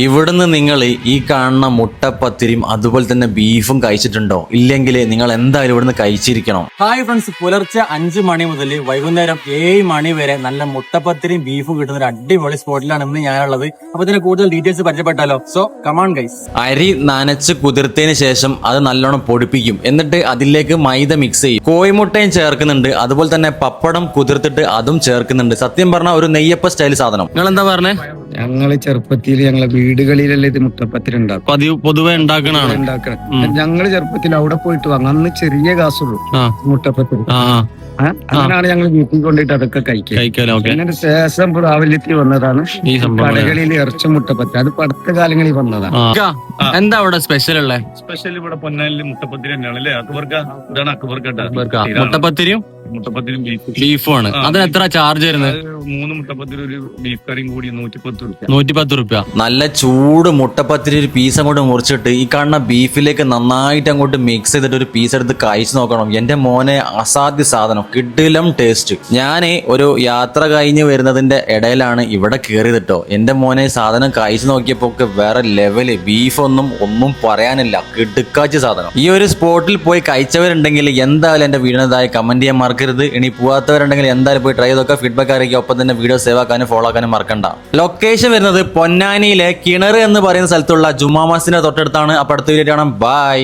ഇവിടുന്ന് നിങ്ങൾ ഈ കാണുന്ന മുട്ടപ്പത്തിരിയും അതുപോലെ തന്നെ ബീഫും കഴിച്ചിട്ടുണ്ടോ? ഇല്ലെങ്കിൽ നിങ്ങൾ എന്തായാലും ഇവിടുന്ന് കഴിച്ചിരിക്കണം. ഹായ് ഫ്രണ്ട്സ്, പുലർച്ചെ 5 മണി മുതൽ വൈകുന്നേരം 7 മണി വരെ നല്ല മുട്ടപ്പത്തിരിയും ബീഫും കിട്ടുന്ന ഒരു അടിപൊളി സ്പോട്ടിലാണ് ഇന്ന് ഞാനുള്ളത്. അപ്പൊ ഇതിനെ കൂടുതൽ ഡീറ്റെയിൽസ് പരിചയപ്പെട്ടാലോ? So come on guys. അരി നനച്ച് കുതിർത്തതിന് ശേഷം അത് നല്ലോണം പൊടിപ്പിക്കും. എന്നിട്ട് അതിലേക്ക് മൈദ മിക്സ് ചെയ്യും. കോഴിമുട്ടയും ചേർക്കുന്നുണ്ട്, അതുപോലെ തന്നെ പപ്പടം കുതിർത്തിട്ട് അതും ചേർക്കുന്നുണ്ട്. സത്യം പറഞ്ഞാൽ ഒരു നെയ്യപ്പ സ്റ്റൈൽ സാധനം. നിങ്ങൾ എന്താ പറഞ്ഞേ? ഞങ്ങള് ചെറുപ്പത്തിൽ ഞങ്ങളെ വീടുകളിലല്ലേ ഇത് മുട്ടപ്പത്തിരി ഉണ്ടാക്കും, പൊതുവെ ഉണ്ടാക്കണാണ്. ഞങ്ങള് ചെറുപ്പത്തിൽ അവിടെ പോയിട്ട് വാങ്ങാം. അന്ന് ചെറിയ കാസുള്ളൂ മുട്ടപ്പത്തിരി. അങ്ങനെയാണ് ഞങ്ങൾ വീട്ടിൽ കൊണ്ടിട്ട് അതൊക്കെ കഴിക്കുക. അതിന് ശേഷം പ്രാബല്യത്തിൽ വന്നതാണ് ഈ കടകളിൽ ഇറച്ചി മുട്ടപ്പത്തിരി. അത് അടുത്ത കാലങ്ങളിൽ വന്നതാണ്. എന്താ അവിടെ സ്പെഷ്യൽ ഉള്ളത്? സ്പെഷ്യൽ ഇവിടെ പൊന്നാലിൽ മുട്ടപ്പത്തിരി തന്നെയാണ് അല്ലേ? ഇതാണ് മുട്ടപ്പത്തിരിയും ബീഫും ആണ്. അതിന് എത്ര ചാർജ് വരുന്നത്? 3 മുട്ടപ്പത്തിരി ഒരു ബീഫ് കറിയും കൂടി 110 110 നല്ല ചൂട് മുട്ടപ്പത്തിരി ഒരു പീസ് അങ്ങോട്ട് മുറിച്ചിട്ട് ഈ കാണുന്ന ബീഫിലേക്ക് നന്നായിട്ട് അങ്ങോട്ട് മിക്സ് ചെയ്തിട്ട് ഒരു പീസ് എടുത്ത് കഴിച്ചു നോക്കണം. എന്റെ മോനെ, അസാധ്യ സാധനം, കിടിലം ടേസ്റ്റ്. ഞാന് ഒരു യാത്ര കഴിഞ്ഞ് വരുന്നതിന്റെ ഇടയിലാണ് ഇവിടെ കയറിയതിട്ടോ. എന്റെ മോനെ, സാധനം കഴിച്ചു നോക്കിയപ്പോ വേറെ ലെവല്. ഒന്നും പറയാനില്ല, കിടുക്കാച്ച സാധനം. ഈ ഒരു സ്പോട്ടിൽ പോയി കഴിച്ചവരുണ്ടെങ്കിൽ എന്തായാലും എന്റെ വീടിനതായി കമന്റ് ചെയ്യാൻ മറക്കരുത്. ഇനി പോവാത്തവരുണ്ടെങ്കിൽ എന്തായാലും പോയി ട്രൈ ചെയ്തൊക്കെ ഫീഡ്ബാക്ക് അറിയിക്കുക. ഒപ്പം തന്നെ വീഡിയോ സേവ് ആക്കാനും ഫോളോ ആക്കാനും മറക്കണ്ട. ലൊക്കേഷൻ വരുന്നത് പൊന്നാനിയിലെ കിണർ എന്ന് പറയുന്ന സ്ഥലത്തുള്ള ജുമാ മസ്ജിദിന്റെ തൊട്ടടുത്താണ്. അപ്പൊ അടുത്ത വീഡിയോ കാണാം. ബൈ.